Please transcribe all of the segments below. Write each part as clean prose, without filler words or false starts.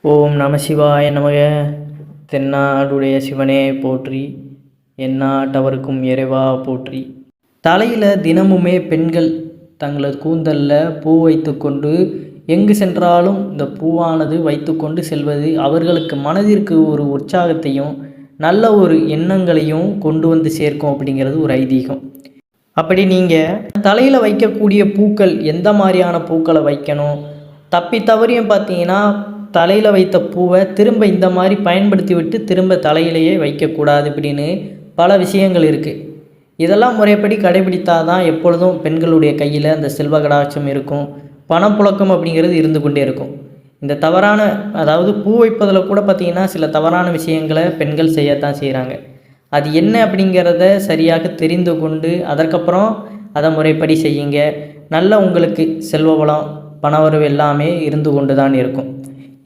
ஓம் நம சிவாய நமக. தென்னாடுடைய சிவனே போற்றி, எந்நாட்டவர்க்கும் இறைவா போற்றி. தலையில் தினமுமே பெண்கள் தங்களது கூந்தலில் பூ வைத்து கொண்டு எங்கு சென்றாலும் இந்த பூவானது வைத்து கொண்டு செல்வது அவர்களுக்கு மனதிற்கு ஒரு உற்சாகத்தையும் நல்ல ஒரு எண்ணங்களையும் கொண்டு வந்து சேர்க்கும் அப்படிங்கிறது ஒரு ஐதீகம். அப்படி நீங்கள் தலையில் வைக்கக்கூடிய பூக்கள் எந்த மாதிரியான பூக்களை வைக்கணும், தப்பி தவறியும் பார்த்தீங்கன்னா தலையில் வைத்த பூவை திரும்ப இந்த மாதிரி பயன்படுத்தி விட்டு திரும்ப தலையிலேயே வைக்கக்கூடாது இப்படின்னு பல விஷயங்கள் இருக்குது. இதெல்லாம் முறைப்படி கடைபிடித்தால் தான் எப்பொழுதும் பெண்களுடைய கையில் அந்த செல்வ கடாட்சம் இருக்கும், பணப்புழக்கம் அப்படிங்கிறது இருந்து கொண்டே இருக்கும். இந்த தவறான அதாவது பூ வைப்பதில் கூட பார்த்திங்கன்னா சில தவறான விஷயங்களை பெண்கள் செய்யத்தான் செய்கிறாங்க. அது என்ன அப்படிங்கிறத சரியாக தெரிந்து கொண்டு அதற்கப்புறம் அதை முறைப்படி செய்யுங்க. நல்ல உங்களுக்கு செல்வ வளம் பணவரவு எல்லாமே இருந்து கொண்டு தான் இருக்கும்.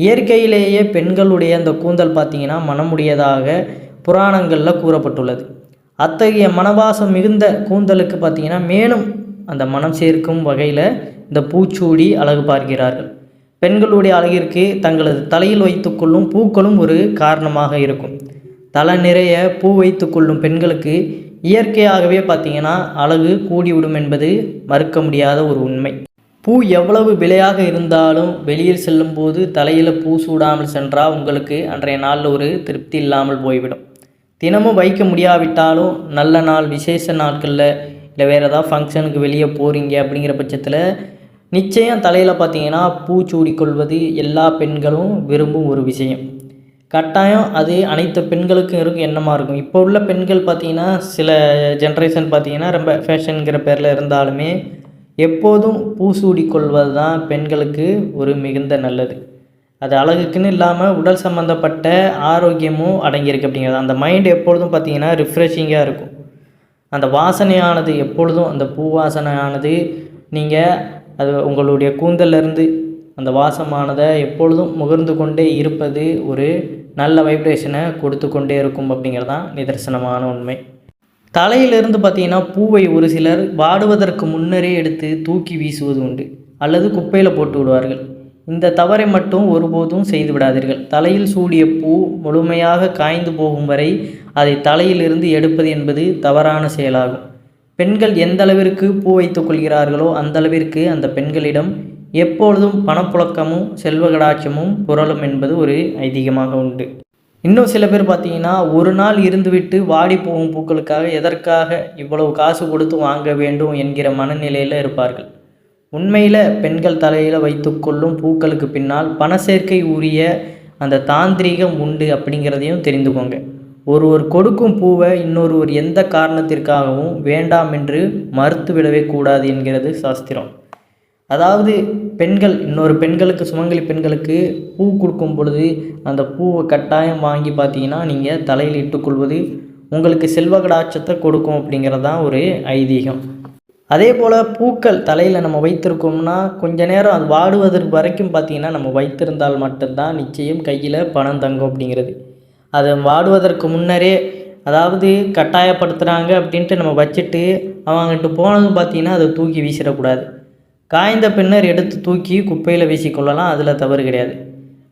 இயற்கையிலேயே பெண்களுடைய அந்த கூந்தல் பார்த்திங்கன்னா மனமுடையதாக புராணங்களில் கூறப்பட்டுள்ளது. அத்தகைய மனவாசம் மிகுந்த கூந்தலுக்கு பார்த்திங்கன்னா மேலும் அந்த மனம் சேர்க்கும் வகையில் இந்த பூச்சூடி அழகு பார்க்கிறார்கள். பெண்களுடைய அழகிற்கு தங்களது தலையில் வைத்துக்கொள்ளும் பூக்களும் ஒரு காரணமாக இருக்கும். தலை நிறைய பூ வைத்து கொள்ளும் பெண்களுக்கு இயற்கையாகவே பார்த்திங்கன்னா அழகு கூடிவிடும் என்பது மறுக்க முடியாத ஒரு உண்மை. பூ எவ்வளவு விலையாக இருந்தாலும் வெளியில் செல்லும்போது தலையில் பூ சூடாமல் சென்றால் உங்களுக்கு அன்றைய நாளில் ஒரு திருப்தி இல்லாமல் போய்விடும். தினமும் வைக்க முடியாவிட்டாலும் நல்ல நாள் விசேஷ நாட்களில் இல்லை வேறு ஏதாவது ஃபங்க்ஷனுக்கு வெளியே போகிறீங்க அப்படிங்கிற பட்சத்தில் நிச்சயம் தலையில் பார்த்திங்கன்னா பூ சூடிக்கொள்வது எல்லா பெண்களும் விரும்பும் ஒரு விஷயம். கட்டாயம் அது அனைத்து பெண்களுக்கும் இருக்கும் எண்ணமாக இருக்கும். இப்போ உள்ள பெண்கள் பார்த்திங்கன்னா சில ஜென்ரேஷன் பார்த்திங்கன்னா ரொம்ப ஃபேஷனுங்கிற பேரில் இருந்தாலுமே எப்போதும் பூ சூடிக்கொள்வது தான் பெண்களுக்கு ஒரு மிகுந்த நல்லது. அது அழகுக்குன்னு இல்லாமல் உடல் சம்மந்தப்பட்ட ஆரோக்கியமும் அடங்கியிருக்கு அப்படிங்கிறது. அந்த மைண்டு எப்பொழுதும் பார்த்திங்கன்னா ரிஃப்ரெஷிங்காக இருக்கும். அந்த வாசனையானது எப்பொழுதும் அந்த பூ வாசனையானது நீங்கள் அது உங்களுடைய கூந்தலிருந்து அந்த வாசமானதை எப்பொழுதும் முகர்ந்து கொண்டே இருப்பது ஒரு நல்ல வைப்ரேஷனை கொடுத்து கொண்டே இருக்கும் அப்படிங்கிறது தான் நிதர்சனமான உண்மை. தலையிலிருந்து பார்த்திங்கன்னா பூவை ஒரு சிலர் வாடுவதற்கு முன்னரே எடுத்து தூக்கி வீசுவது உண்டு, அல்லது குப்பையில் போட்டு விடுவார்கள். இந்த தவறை மட்டும் ஒருபோதும் செய்து விடாதீர்கள். தலையில் சூடிய பூ முழுமையாக காய்ந்து போகும் வரை அதை தலையிலிருந்து எடுப்பது என்பது தவறான செயலாகும். பெண்கள் எந்த அளவிற்கு பூ வைத்து கொள்கிறார்களோ அந்த அளவிற்கு அந்த பெண்களிடம் எப்பொழுதும் பணப்புழக்கமும் செல்வ கடாட்சமும் புரளும் என்பது ஒரு ஐதீகமாக உண்டு. இன்னும் சில பேர் பார்த்திங்கன்னா ஒரு நாள் இருந்துவிட்டு வாடி போகும் பூக்களுக்காக எதற்காக இவ்வளவு காசு கொடுத்து வாங்க வேண்டும் என்கிற மனநிலையில் இருப்பார்கள். உண்மையில் பெண்கள் தலையில் வைத்து கொள்ளும் பூக்களுக்கு பின்னால் பண சேர்க்கை உரிய அந்த தாந்திரிகம் உண்டு அப்படிங்கிறதையும் தெரிந்துக்கோங்க. ஒருவர் கொடுக்கும் பூவை இன்னொருவர் எந்த காரணத்திற்காகவும் வேண்டாம் என்று மறுத்து விடவே கூடாது என்கிறது சாஸ்திரம். அதாவது பெண்கள் இன்னொரு பெண்களுக்கு சுமங்கலி பெண்களுக்கு பூ கொடுக்கும் பொழுது அந்த பூவை கட்டாயம் வாங்கி பார்த்தீங்கன்னா நீங்கள் தலையில் இட்டுக்கொள்வது உங்களுக்கு செல்வ கடாட்சத்தை கொடுக்கும் அப்படிங்கிறது தான் ஒரு ஐதீகம். அதே போல் பூக்கள் தலையில் நம்ம வைத்திருக்கோம்னா கொஞ்ச நேரம் அது வாடுவதற்கு வரைக்கும் பார்த்திங்கன்னா நம்ம வைத்திருந்தால் மட்டும்தான் நிச்சயம் கையில் பணம் தங்கும் அப்படிங்கிறது. அது வாடுவதற்கு முன்னரே அதாவது கட்டாயப்படுத்துகிறாங்க அப்படின்ட்டு நம்ம வச்சுட்டு அவங்ககிட்ட போனதும் பார்த்திங்கன்னா அதை தூக்கி வீசிடக்கூடாது. காய்ந்த பின்னர் எடுத்து தூக்கி குப்பையில் வீசிக்கொள்ளலாம், அதில் தவறு கிடையாது.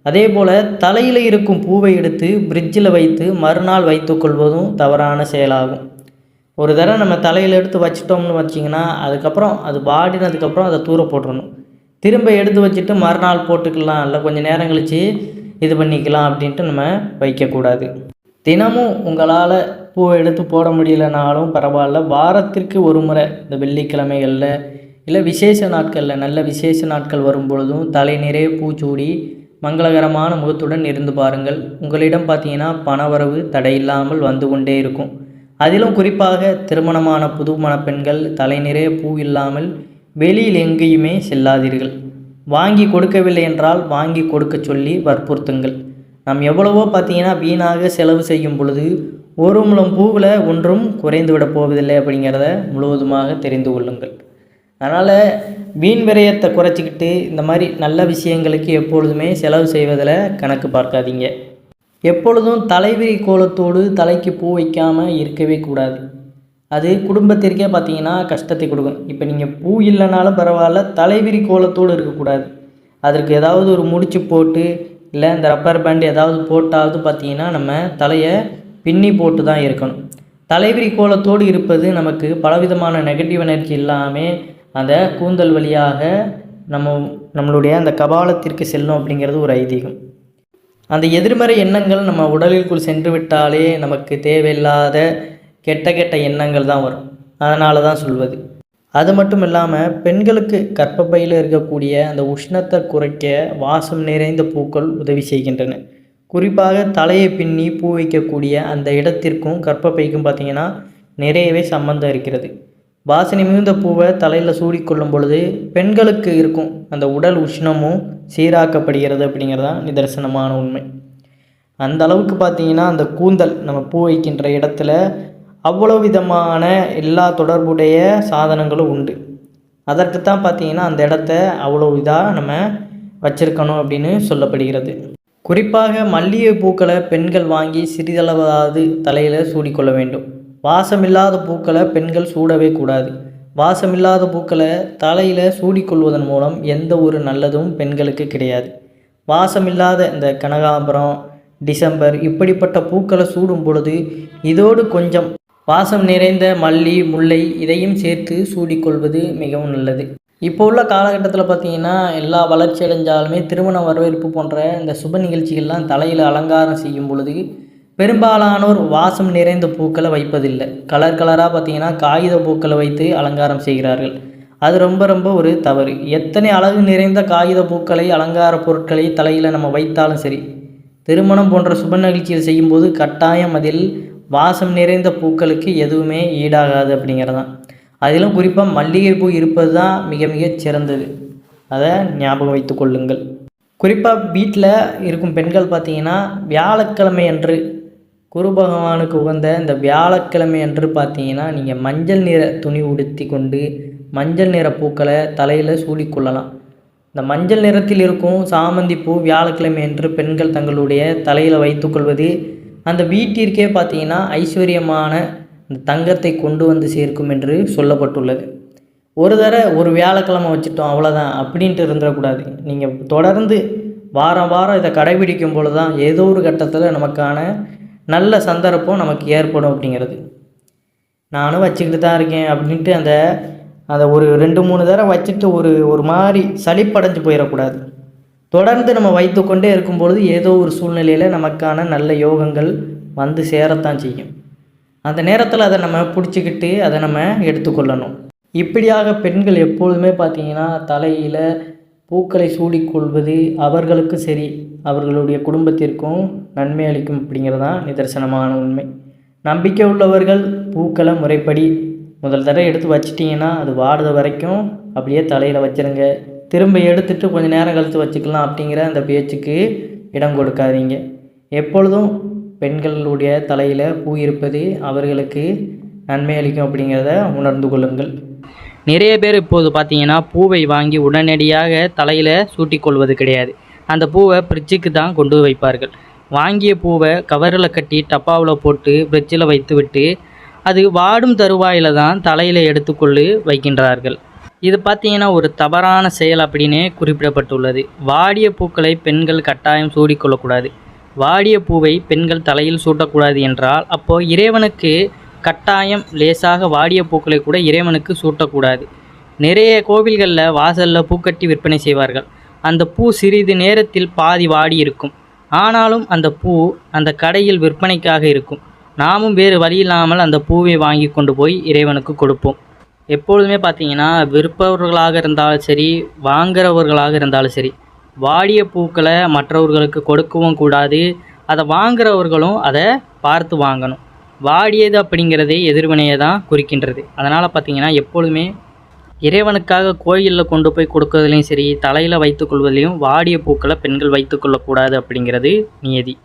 அதே போல் தலையில் இருக்கும் பூவை எடுத்து ஃப்ரிட்ஜில் வைத்து மறுநாள் வைத்து கொள்வதும் தவறான செயலாகும். ஒரு தடவை நம்ம தலையில் எடுத்து வச்சிட்டோம்னு வச்சிங்கன்னா அதுக்கப்புறம் அது வாடினதுக்கப்புறம் அதை தூர போட்டுடணும். திரும்ப எடுத்து வச்சுட்டு மறுநாள் போட்டுக்கலாம், இல்லை கொஞ்சம் நேரம் கழித்து இது பண்ணிக்கலாம் அப்படின்ட்டு நம்ம வைக்கக்கூடாது. தினமும் உங்களால் பூவை எடுத்து போட முடியலனாலும் பரவாயில்ல, வாரத்திற்கு ஒரு முறை இந்த வெள்ளிக்கிழமைகளில் இல்லை விசேஷ நாட்களில் நல்ல விசேஷ நாட்கள் வரும்பொழுதும் தலை நிறைய பூச்சூடி மங்களகரமான முகத்துடன் இருந்து பாருங்கள். உங்களிடம் பார்த்தீங்கன்னா பணவரவு தடையில்லாமல் வந்து கொண்டே இருக்கும். அதிலும் குறிப்பாக திருமணமான புது மணப்பெண்கள் தலை நிறைய பூ இல்லாமல் வெளியில் எங்கேயுமே செல்லாதீர்கள். வாங்கி கொடுக்கவில்லை என்றால் வாங்கி கொடுக்க சொல்லி வற்புறுத்துங்கள். நாம் எவ்வளவோ பார்த்தீங்கன்னா வீணாக செலவு செய்யும் பொழுது ஒரு முழம் பூவில் ஒன்றும் குறைந்து விட போவதில்லை அப்படிங்கிறத முழுவதுமாக தெரிந்து கொள்ளுங்கள். அதனால் வீண் விரயத்தை குறைச்சிக்கிட்டு இந்த மாதிரி நல்ல விஷயங்களுக்கு எப்பொழுதுமே செலவு செய்வதில் கணக்கு பார்க்காதீங்க. எப்பொழுதும் தலைவிரி கோலத்தோடு தலைக்கு பூ வைக்காமல் இருக்கவே கூடாது. அது குடும்பத்திற்கே பார்த்திங்கன்னா கஷ்டத்தை கொடுக்கும். இப்போ நீங்கள் பூ இல்லைனாலும் பரவாயில்ல, தலைவிரி கோலத்தோடு இருக்கக்கூடாது. அதற்கு ஏதாவது ஒரு முடிச்சு போட்டு இல்லை இந்த ரப்பர் பேண்ட் ஏதாவது போட்டாவது பார்த்திங்கன்னா நம்ம தலையை பின்னி போட்டு தான் இருக்கணும். தலைவிரி கோலத்தோடு இருப்பது நமக்கு பலவிதமான நெகட்டிவ் எனர்ஜி இல்லாமல் அந்த கூந்தல் வழியாக நம்மளுடைய அந்த கபாலத்திற்கு செல்லும் அப்படிங்கிறது ஒரு ஐதீகம். அந்த எதிர்மறை எண்ணங்கள் நம்ம உடலிற்குள் சென்று விட்டாலே நமக்கு தேவையில்லாத கெட்ட எண்ணங்கள் தான் வரும். அதனால தான் சொல்வது. அது மட்டும் இல்லாமல் பெண்களுக்கு கர்ப்பப்பையில் இருக்கக்கூடிய அந்த உஷ்ணத்தை குறைக்க வாசம் நிறைந்த பூக்கள் உதவி செய்கின்றன. குறிப்பாக தலையை பின்னி பூ வைக்கக்கூடிய அந்த இடத்திற்கும் கர்ப்பப்பைக்கும் பார்த்திங்கன்னா நிறையவே சம்பந்தம் இருக்கிறது. வாசனை மிகுந்த பூவை தலையில் சூடிக்கொள்ளும் பொழுது பெண்களுக்கு இருக்கும் அந்த உடல் உஷ்ணமும் சீராக்கப்படுகிறது அப்படிங்கிறதான் நிதர்சனமான உண்மை. அந்த அளவுக்கு பார்த்திங்கன்னா அந்த கூந்தல் நம்ம பூ வைக்கின்ற இடத்துல அவ்வளோ விதமான எல்லா தொடர்புடைய சாதனங்களும் உண்டு. அதற்குத்தான் பார்த்திங்கன்னா அந்த இடத்த அவ்வளோ இதாக நம்ம வச்சுருக்கணும் அப்படின்னு சொல்லப்படுகிறது. குறிப்பாக மல்லிகை பூக்களை பெண்கள் வாங்கி சிறிதளவாவது தலையில் சூடிக்கொள்ள வேண்டும். வாசமில்லாத பூக்களை பெண்கள் சூடவே கூடாது. வாசமில்லாத பூக்களை தலையில் சூடிக்கொள்வதன் மூலம் எந்த ஒரு நல்லதும் பெண்களுக்கு கிடையாது. வாசமில்லாத இந்த கனகாம்பரம், டிசம்பர் இப்படிப்பட்ட பூக்களை சூடும் பொழுது இதோடு கொஞ்சம் வாசம் நிறைந்த மல்லி, முல்லை இதையும் சேர்த்து சூடிக்கொள்வது மிகவும் நல்லது. இப்போ உள்ள காலகட்டத்தில் பார்த்திங்கன்னா எல்லா வளர்ச்சி அடைஞ்சாலுமே திருமண வரவேற்பு போன்ற இந்த சுப நிகழ்ச்சிகள்லாம் தலையில் அலங்காரம் செய்யும் பொழுது பெரும்பாலானோர் வாசம் நிறைந்த பூக்களை வைப்பதில்லை. கலராக பார்த்திங்கன்னா காகித பூக்களை வைத்து அலங்காரம் செய்கிறார்கள். அது ரொம்ப ஒரு தவறு. எத்தனை அழகு நிறைந்த காகித பூக்களை, அலங்கார பொருட்களை தலையில் நம்ம வைத்தாலும் சரி, திருமணம் போன்ற சுப நிகழ்ச்சிகள் செய்யும்போது கட்டாயம் அதில் வாசம் நிறைந்த பூக்களுக்கு எதுவுமே ஈடாகாது அப்படிங்கிறதான். அதிலும் குறிப்பாக மல்லிகைப்பூ இருப்பது தான் மிக சிறந்தது. அதை ஞாபகம் வைத்து கொள்ளுங்கள். குறிப்பாக வீட்டில் இருக்கும் பெண்கள் பார்த்திங்கன்னா வியாழக்கிழமை அன்று, குரு பகவானுக்கு உகந்த இந்த வியாழக்கிழமை அன்று பார்த்திங்கன்னா நீங்கள் மஞ்சள் நிற துணி உடுத்தி கொண்டு மஞ்சள் நிற பூக்களை தலையில் சூடிக்கொள்ளலாம். இந்த மஞ்சள் நிறத்தில் இருக்கும் சாமந்தி பூ வியாழக்கிழமை என்று பெண்கள் தங்களுடைய தலையில் வைத்துக்கொள்வது அந்த வீட்டிற்கே பார்த்திங்கன்னா ஐஸ்வர்யமான இந்த தங்கத்தை கொண்டு வந்து சேர்க்கும் என்று சொல்லப்பட்டுள்ளது. ஒரு வியாழக்கிழமை வச்சுட்டோம் அவ்வளோதான் அப்படின்ட்டு இருந்துடக்கூடாது. நீங்கள் தொடர்ந்து வாரம் இதை கடைபிடிக்கும் பொழுது தான் ஏதோ ஒரு கட்டத்தில் நமக்கான நல்ல சந்தர்ப்பம் நமக்கு ஏற்படும் அப்படிங்கிறது. நானும் வச்சுக்கிட்டு தான் இருக்கேன் அப்படின்ட்டு அதை ஒரு 2-3 தடவை வச்சுட்டு ஒரு மாதிரி சலிப்படைஞ்சு போயிடக்கூடாது. தொடர்ந்து நம்ம வைத்து கொண்டே இருக்கும்பொழுது ஏதோ ஒரு சூழ்நிலையில் நமக்கான நல்ல யோகங்கள் வந்து சேரத்தான் செய்யும். அந்த நேரத்தில் அதை நம்ம பிடிச்சிக்கிட்டு அதை நம்ம எடுத்துக்கொள்ளணும். இப்படியாக பெண்கள் எப்பொழுதுமே பார்த்திங்கன்னா தலையில் பூக்களை சூடிக்கொள்வது அவர்களுக்கு சரி, அவர்களுடைய குடும்பத்திற்கும் நன்மை அளிக்கும் அப்படிங்கிறதான் நிதர்சனமான உண்மை. நம்பிக்கை உள்ளவர்கள் பூக்களை முறைப்படி முதல் தடவை எடுத்து வச்சிட்டிங்கன்னா அது வாடுற வரைக்கும் அப்படியே தலையில் வச்சுருங்க. திரும்ப எடுத்துகிட்டு கொஞ்சம் நேரம் கழித்து வச்சுக்கலாம் அப்படிங்கிற அந்த பேச்சுக்கு இடம் கொடுக்காதீங்க. எப்பொழுதும் பெண்களுடைய தலையில் பூ இருப்பது அவர்களுக்கு நன்மை அளிக்கும் அப்படிங்கிறத உணர்ந்து கொள்ளுங்கள். நிறைய பேர் இப்போது பார்த்தீங்கன்னா பூவை வாங்கி உடனடியாக தலையில் சூட்டிக்கொள்வது கிடையாது. அந்த பூவை ஃப்ரிட்ஜுக்கு தான் கொண்டு வைப்பார்கள். வாங்கிய பூவை கவரில் கட்டி டப்பாவில் போட்டு ஃப்ரிட்ஜில் வைத்து விட்டு அது வாடும் தருவாயில் தான் தலையில் எடுத்துக்கொண்டு வைக்கின்றார்கள். இது பார்த்தீங்கன்னா ஒரு தவறான செயல் அப்படின்னு குறிப்பிடப்பட்டுள்ளது. வாடிய பூக்களை பெண்கள் கட்டாயம் சூடிக்கொள்ளக்கூடாது. வாடிய பூவை பெண்கள் தலையில் சூட்டக்கூடாது என்றால் அப்போது இறைவனுக்கு கட்டாயம் லேசாக வாடிய பூக்களை கூட இறைவனுக்கு சூட்டக்கூடாது. நிறைய கோவில்களில் வாசலில் பூக்கட்டி விற்பனை செய்வார்கள். அந்த பூ சிறிது நேரத்தில் பாதி வாடி இருக்கும். ஆனாலும் அந்த பூ அந்த கடையில் விற்பனைக்காக இருக்கும். நாமும் வேறு வழி இல்லாமல் அந்த பூவை வாங்கி கொண்டு போய் இறைவனுக்கு கொடுப்போம். எப்பொழுதுமே பார்த்தீங்கன்னா விற்பவர்களாக இருந்தாலும் சரி, வாங்குறவர்களாக இருந்தாலும் சரி, வாடிய பூக்களை மற்றவர்களுக்கு கொடுக்கவும் கூடாது. அதை வாங்குறவர்களும் அதை பார்த்து வாங்கணும். வாடியது அப்படிங்கிறதே எதிர்வினையை தான் குறிக்கின்றது. அதனால் பார்த்திங்கன்னா எப்பொழுதுமே இறைவனுக்காக கோயிலில் கொண்டு போய் கொடுக்கறதுலையும் சரி, தலையில் வைத்துக்கொள்வதிலையும் வாடிய பூக்களை பெண்கள் வைத்துக்கொள்ளக்கூடாது அப்படிங்கிறது நியதி.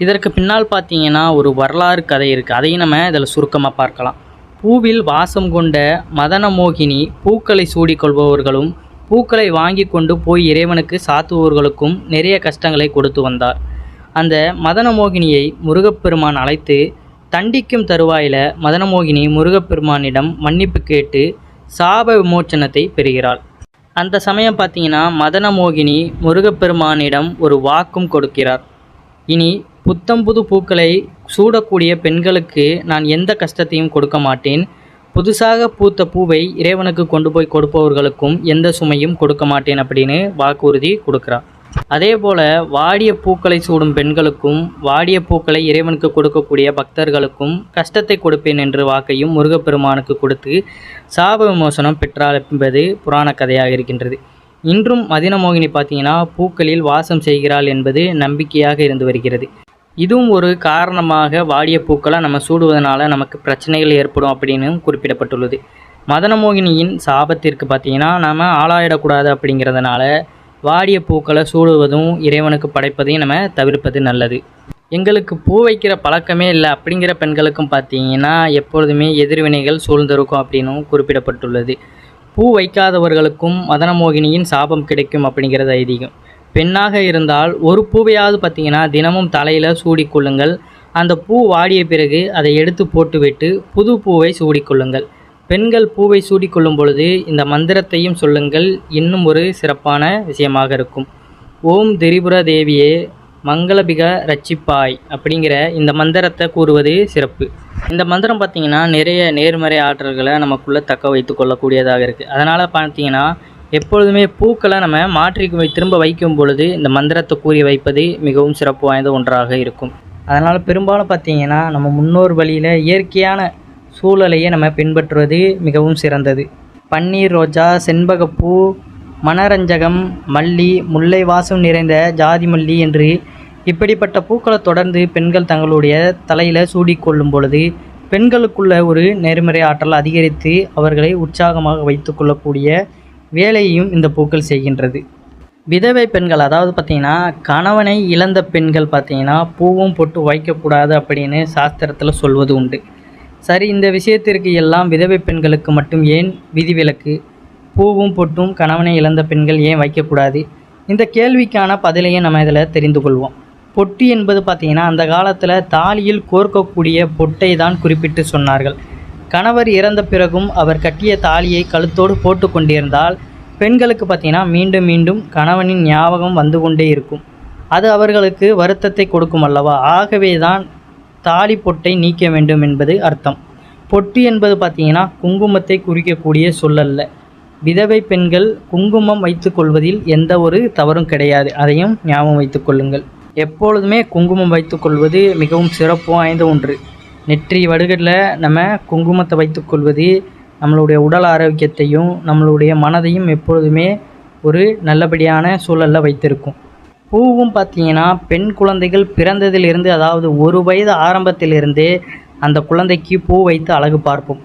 இதற்கு பின்னால் பார்த்திங்கன்னா ஒரு வரலாறு கதை இருக்குது. அதையும் நம்ம இதில் சுருக்கமாக பார்க்கலாம். பூவில் வாசம் கொண்ட மதனமோகினி பூக்களை சூடிக்கொள்பவர்களும் பூக்களை வாங்கி கொண்டு போய் இறைவனுக்கு சாத்துபவர்களுக்கும் நிறைய கஷ்டங்களை கொடுத்து வந்தார். அந்த மதனமோகினியை முருகப்பெருமான் அழைத்து தண்டிக்கும் தருவாயில் மதனமோகினி முருகப்பெருமானிடம் மன்னிப்பு கேட்டு சாப விமோச்சனத்தை பெறுகிறாள். அந்த சமயம் பார்த்தீங்கன்னா மதனமோகினி முருகப்பெருமானிடம் ஒரு வாக்கும் கொடுக்கிறார். இனி புத்தம்புது பூக்களை சூடக்கூடிய பெண்களுக்கு நான் எந்த கஷ்டத்தையும் கொடுக்க மாட்டேன். புதுசாக பூத்த பூவை இறைவனுக்கு கொண்டு போய் கொடுப்பவர்களுக்கும் எந்த சுமையும் கொடுக்க மாட்டேன் அப்படின்னு வாக்குறுதி கொடுக்குறார். அதே போல் வாடிய பூக்களை சூடும் பெண்களுக்கும் வாடிய பூக்களை இறைவனுக்கு கொடுக்கக்கூடிய பக்தர்களுக்கும் கஷ்டத்தை கொடுப்பேன் என்று வாக்கையும் முருகப்பெருமானுக்கு கொடுத்து சாப விமோசனம் பெற்றார் என்பது புராண கதையாக இருக்கின்றது. இன்றும் மதினமோகினி பார்த்தீங்கன்னா பூக்களில் வாசம் செய்கிறாள் என்பது நம்பிக்கையாக இருந்து வருகிறது. இதுவும் ஒரு காரணமாக வாடிய பூக்களை நம்ம சூடுவதனால நமக்கு பிரச்சனைகள் ஏற்படும் அப்படின்னு குறிப்பிடப்பட்டுள்ளது. மதனமோகினியின் சாபத்திற்கு பார்த்தீங்கன்னா நம்ம ஆளாயிடக்கூடாது அப்படிங்கிறதுனால வாடிய பூக்களை சூடுவதும் இறைவனுக்கு படைப்பதையும் நம்ம தவிர்ப்பது நல்லது. எங்களுக்கு பூ வைக்கிற பழக்கமே இல்லை அப்படிங்கிற பெண்களுக்கும் பார்த்தீங்கன்னா எப்பொழுதுமே எதிர்வினைகள் சூழ்ந்திருக்கும் அப்படின்னும் குறிப்பிடப்பட்டுள்ளது. பூ வைக்காதவர்களுக்கும் மதனமோகினியின் சாபம் கிடைக்கும் அப்படிங்கிறது ஐதீகம். பெண்ணாக இருந்தால் ஒரு பூவையாவது பார்த்தீங்கன்னா தினமும் தலையில் சூடிக்கொள்ளுங்கள். அந்த பூ வாடிய பிறகு அதை எடுத்து போட்டுவிட்டு புது பூவை சூடிக்கொள்ளுங்கள். பெண்கள் பூவை சூடிக்கொள்ளும் பொழுது இந்த மந்திரத்தையும் சொல்லுங்கள். இன்னும் ஒரு சிறப்பான விஷயமாக இருக்கும். ஓம் திரிபுர தேவியே மங்களபிக ரட்சிப்பாய் அப்படிங்கிற இந்த மந்திரத்தை கூறுவது சிறப்பு. இந்த மந்திரம் பார்த்திங்கன்னா நிறைய நேர்மறை ஆற்றல்களை நமக்குள்ளே தக்க வைத்து கொள்ளக்கூடியதாக இருக்குது. அதனால் பார்த்திங்கன்னா எப்பொழுதுமே பூக்களை நம்ம மாற்றி திரும்ப வைக்கும் பொழுது இந்த மந்திரத்தை கூறி வைப்பது மிகவும் சிறப்பு வாய்ந்த ஒன்றாக இருக்கும். அதனால் பெரும்பாலும் பார்த்திங்கன்னா நம்ம முன்னோர் வழியில் இயற்கையான சூழலையே நம்ம பின்பற்றுவது மிகவும் சிறந்தது. பன்னீர் ரோஜா, செண்பகப்பூ, மனரஞ்சகம், மல்லி, முல்லை வாசம் நிறைந்த ஜாதி மல்லி என்று இப்படிப்பட்ட பூக்களை தொடர்ந்து பெண்கள் தங்களுடைய தலையில் சூடிக்கொள்ளும் பொழுது பெண்களுக்குள்ள ஒரு நேர்மறை ஆற்றல் அதிகரித்து அவர்களை உற்சாகமாக வைத்து கொள்ளக்கூடிய வேலையையும் இந்த பூக்கள் செய்கின்றது. விதவை பெண்கள், அதாவது பார்த்திங்கன்னா கணவனை இழந்த பெண்கள் பார்த்திங்கன்னா பூவும் போட்டு வைக்கக்கூடாது அப்படின்னு சாஸ்திரத்தில் சொல்வது உண்டு. சரி, இந்த விஷயத்திற்கு எல்லாம் விதவை பெண்களுக்கு மட்டும் ஏன் விதிவிலக்கு? பூவும் பொட்டும் கணவனை இழந்த பெண்கள் ஏன் வைக்கக்கூடாது? இந்த கேள்விக்கான பதிலையும் நம்ம இதில் தெரிந்து கொள்வோம். பொட்டு என்பது பார்த்திங்கன்னா அந்த காலத்தில் தாலியில் கோர்க்கக்கூடிய பொட்டை தான் குறிப்பிட்டு சொன்னார்கள். கணவர் இறந்த பிறகும் அவர் கட்டிய தாலியை கழுத்தோடு போட்டு கொண்டிருந்தால் பெண்களுக்கு பார்த்திங்கன்னா மீண்டும் மீண்டும் கணவனின் ஞாபகம் வந்து கொண்டே இருக்கும். அது அவர்களுக்கு வருத்தத்தை கொடுக்கும் அல்லவா? ஆகவே தான் தாலி பொட்டை நீக்க வேண்டும் என்பது அர்த்தம். பொட்டு என்பது பார்த்திங்கன்னா குங்குமத்தை குறிக்கக்கூடிய சொல்லல்ல. விதவை பெண்கள் குங்குமம் வைத்து கொள்வதில் எந்த ஒரு தவறும் கிடையாது. அதையும் ஞாபகம் வைத்து கொள்ளுங்கள். எப்பொழுதுமே குங்குமம் வைத்து கொள்வது மிகவும் சிறப்பு வாய்ந்த ஒன்று. நெற்றி வடுகளில் நம்ம குங்குமத்தை வைத்து கொள்வது நம்மளுடைய உடல் ஆரோக்கியத்தையும் நம்மளுடைய மனதையும் எப்பொழுதுமே ஒரு நல்லபடியான சூழலில் வைத்திருக்கும். பூவும் பார்த்திங்கன்னா பெண் குழந்தைகள் பிறந்ததிலிருந்து, அதாவது 1 வயது ஆரம்பத்திலிருந்தே அந்த குழந்தைக்கு பூ வைத்து அழகு பார்ப்போம்.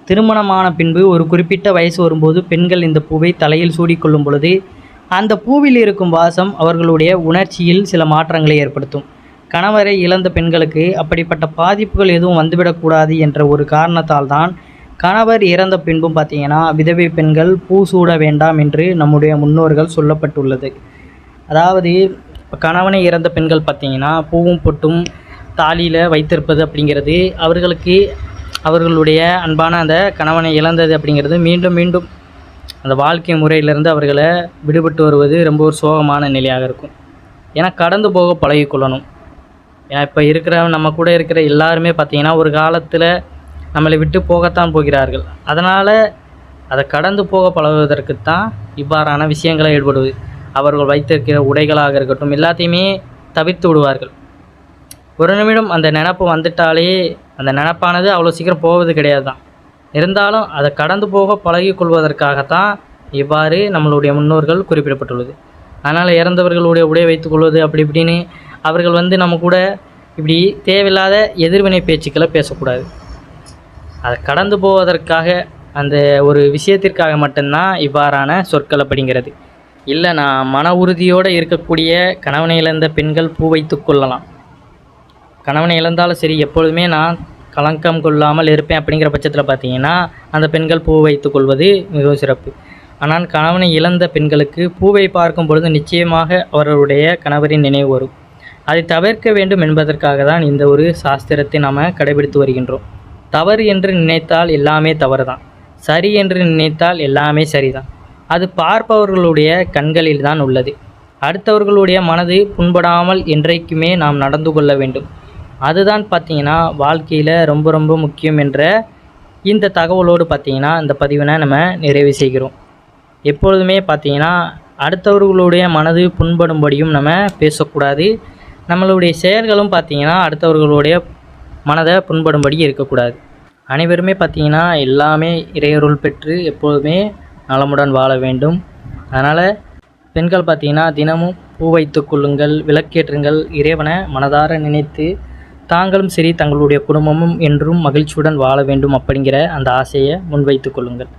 திருமணமான பின்பு ஒரு குறிப்பிட்ட வயசு வரும்போது பெண்கள் இந்த பூவை தலையில் சூடிக்கொள்ளும் பொழுது அந்த பூவில் இருக்கும் வாசம் அவர்களுடைய உணர்ச்சியில் சில மாற்றங்களை ஏற்படுத்தும். கணவரை இழந்த பெண்களுக்கு அப்படிப்பட்ட பாதிப்புகள் எதுவும் வந்துவிடக்கூடாது என்ற ஒரு காரணத்தால் தான் கணவர் இறந்த பின்பும் பார்த்திங்கன்னா விதவை பெண்கள் பூ சூட வேண்டாம் என்று நம்முடைய முன்னோர்கள் சொல்லப்பட்டுள்ளது. அதாவது கணவனை இறந்த பெண்கள் பார்த்திங்கன்னா பூவும் பொட்டும் தாலியில் வைத்திருப்பது அப்படிங்கிறது அவர்களுக்கு அவர்களுடைய அன்பான அந்த கணவனை இழந்தது அப்படிங்கிறது மீண்டும் மீண்டும் அந்த வாழ்க்கை முறையிலிருந்து அவர்களை விடுபட்டு வருவது ரொம்ப ஒரு சோகமான நிலையாக இருக்கும். ஏன்னா கடந்து போக பழகிக்கொள்ளணும். ஏன்னா இப்போ இருக்கிற நம்ம கூட இருக்கிற எல்லாருமே பார்த்திங்கன்னா ஒரு காலத்தில் நம்மளை விட்டு போகத்தான் போகிறார்கள். அதனால் அதை கடந்து போக பழகுவதற்குத்தான் இவ்வாறான விஷயங்களை ஈடுபடுவது. அவர்கள் வைத்திருக்கிற உடைகளாக இருக்கட்டும் எல்லாத்தையுமே தவிர்த்து விடுவார்கள். ஒரு நிமிடம் அந்த நினப்பு வந்துட்டாலே அந்த நினப்பானது அவ்வளோ சீக்கிரம் போவது கிடையாது தான். இருந்தாலும் அதை கடந்து போக பழகி கொள்வதற்காகத்தான் இவ்வாறு நம்மளுடைய முன்னோர்கள் குறிப்பிடப்பட்டுள்ளது. அதனால் இறந்தவர்களுடைய உடை வைத்துக்கொள்வது அப்படி இப்படின்னு அவர்கள் நம்ம கூட இப்படி தேவையில்லாத எதிர்வினை பேச்சுக்களை பேசக்கூடாது. அதை கடந்து போவதற்காக அந்த ஒரு விஷயத்திற்காக மட்டும்தான் இவ்வாறான சொற்கள் அப்படிங்கிறது. இல்லை, நான் மன உறுதியோடு இருக்கக்கூடிய கணவனை இழந்த பெண்கள் பூ வைத்து கொள்ளலாம். கணவனை இழந்தாலும் சரி, எப்பொழுதுமே நான் கலங்கம் கொள்ளாமல் இருப்பேன் அப்படிங்கிற பட்சத்தில் பார்த்திங்கன்னா அந்த பெண்கள் பூ வைத்து கொள்வது மிகவும் சிறப்பு. ஆனால் கணவனை இழந்த பெண்களுக்கு பூவை பார்க்கும் பொழுது நிச்சயமாக அவர்களுடைய கணவரின் நினைவு வரும். அதை தவிர்க்க வேண்டும் என்பதற்காக தான் இந்த ஒரு சாஸ்திரத்தை நாம் கடைபிடித்து வருகின்றோம். தவறு என்று நினைத்தால் எல்லாமே தவறு தான், சரி என்று நினைத்தால் எல்லாமே சரிதான். அது பார்ப்பவர்களுடைய கண்களில் தான் உள்ளது. அடுத்தவர்களுடைய மனது புண்படாமல் என்றைக்குமே நாம் நடந்து கொள்ள வேண்டும். அதுதான் பார்த்திங்கன்னா வாழ்க்கையில் ரொம்ப ரொம்ப முக்கியம் என்ற இந்த தகவலோடு பார்த்திங்கன்னா இந்த பதிவினை நம்ம நிறைவு செய்கிறோம். எப்பொழுதுமே பார்த்திங்கன்னா அடுத்தவர்களுடைய மனது புண்படும்படியும் நம்ம பேசக்கூடாது. நம்மளுடைய செயல்களும் பார்த்திங்கன்னா அடுத்தவர்களுடைய மனதை புண்படும்படி இருக்கக்கூடாது. அனைவருமே பார்த்திங்கன்னா எல்லாமே இறையருள் பெற்று எப்பொழுதுமே நலமுடன் வாழ வேண்டும். அதனால் பெண்கள் பார்த்திங்கன்னா தினமும் பூ வைத்து கொள்ளுங்கள், விளக்கேற்றுங்கள், இறைவனை மனதார நினைத்து தாங்களும் சரி தங்களுடைய குடும்பமும் என்றும் மகிழ்ச்சியுடன் வாழ வேண்டும் அப்படிங்கிற அந்த ஆசையை முன்வைத்து கொள்ளுங்கள்.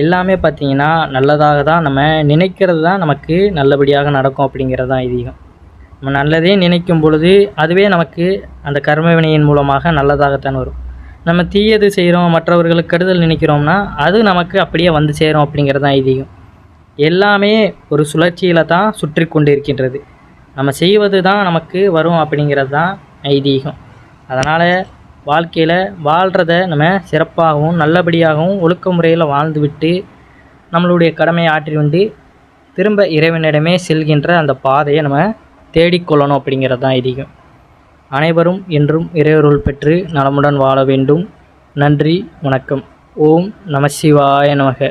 எல்லாமே பார்த்திங்கன்னா நல்லதாக தான் நம்ம நினைக்கிறது தான் நமக்கு நல்லபடியாக நடக்கும் அப்படிங்கிறது தான் ஐதீகம். நம்ம நல்லதே நினைக்கும் பொழுது அதுவே நமக்கு அந்த கர்மவினையின் மூலமாக நல்லதாகத்தான் வரும். நம்ம தீயது செய்கிறோம், மற்றவர்களுக்கு கெடுதல் நினைக்கிறோம்னா அது நமக்கு அப்படியே வந்து சேரும் அப்படிங்கிறது தான் ஐதீகம். எல்லாமே ஒரு சுழற்சியில் தான் சுற்றி கொண்டு இருக்கின்றது. நம்ம செய்வது தான் நமக்கு வரும் அப்படிங்கிறது தான் ஐதீகம். அதனால் வாழ்க்கையில் வாழ்கிறத நம்ம சிறப்பாகவும் நல்லபடியாகவும் ஒழுக்க முறையில் வாழ்ந்துவிட்டு நம்மளுடைய கடமையை ஆற்றி வந்து திரும்ப இறைவனிடமே செல்கின்ற அந்த பாதையை நம்ம தேடிக்கொள்ளணும் அப்படிங்கிறது தான் ஐதீகம். அனைவரும் என்றும் இறையருள் பெற்று நலமுடன் வாழ வேண்டும். நன்றி, வணக்கம். ஓம் நம சிவாய நமக.